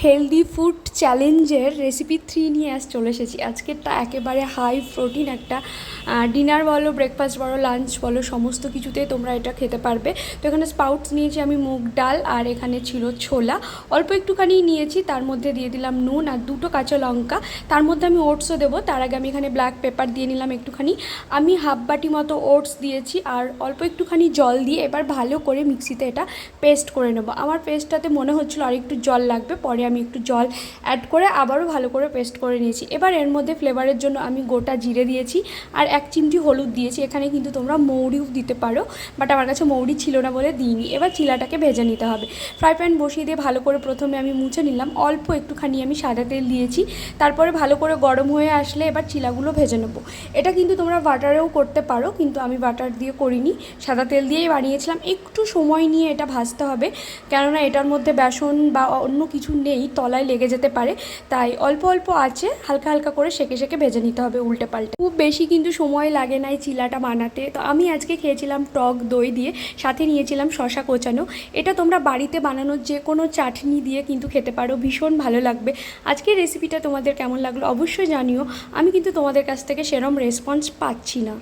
Healthy food চ্যালেঞ্জের recipe 3 নিয়ে চলে এসেছি। আজকেরটা একেবারে হাই প্রোটিন একটা ডিনার বলো, ব্রেকফাস্ট বলো, লাঞ্চ বলো, সমস্ত কিছুতেই তোমরা এটা খেতে পারবে। তো এখানে স্পাউটস নিয়েছি আমি মুগ ডাল, আর এখানে ছিল ছোলা, অল্প একটুখানি নিয়েছি। তার মধ্যে দিয়ে দিলাম নুন আর 2টো কাঁচা লঙ্কা। তার মধ্যে আমি ওটসও দেবো। তার আগে আমি এখানে ব্ল্যাক পেপার দিয়ে নিলাম একটুখানি। আমি হাফ বাটি মতো ওটস দিয়েছি আর অল্প একটুখানি জল দিয়ে এবার ভালো করে মিক্সিতে এটা পেস্ট করে নেবো। আমার পেস্টটাতে মনে হচ্ছিলো আর একটু জল লাগবে, পরে আমি একটু জল অ্যাড করে আবারও ভালো করে পেস্ট করে নিয়েছি। এবার এর মধ্যে ফ্লেভারের জন্য আমি গোটা জিরে দিয়েছি আর 1 চিমটি হলুদ দিয়েছি। এখানে কিন্তু তোমরা মৌরিও দিতে পারো, বাট আমার কাছে মৌরি ছিল না বলে দিইনি। এবার চিলাটাকে ভেজে নিতে হবে। ফ্রাই প্যান বসিয়ে দিয়ে ভালো করে প্রথমে আমি মুছে নিলাম। অল্প একটুখানি আমি সাদা তেল দিয়েছি। তারপরে ভালো করে গরম হয়ে আসলে এবার চিলাগুলো ভেজে নেবো। এটা কিন্তু তোমরা বাটারেও করতে পারো, কিন্তু আমি বাটার দিয়ে করিনি, সাদা তেল দিয়েই বানিয়েছিলাম। একটু সময় নিয়ে এটা ভাজতে হবে, কেননা এটার মধ্যে বেসন বা অন্য কিছু নেই, তলায় লেগে যেতে পারে। তাই অল্প অল্প আছে হালকা হালকা করে সেঁকে সেঁকে ভেজে নিতে হবে উল্টে পাল্টে। খুব বেশি কিন্তু সময় লাগে না এই চিলাটা বানাতে। তো আমি আজকে খেয়েছিলাম টক দই দিয়ে, সাথে নিয়েছিলাম শশা কোচানো। এটা তোমরা বাড়িতে বানানো যে কোনো চাটনি দিয়ে কিন্তু খেতে পারো, ভীষণ ভালো লাগবে। আজকের রেসিপিটা তোমাদের কেমন লাগলো অবশ্যই জানিও। আমি কিন্তু তোমাদের কাছ থেকে সেরম রেসপন্স পাচ্ছি না।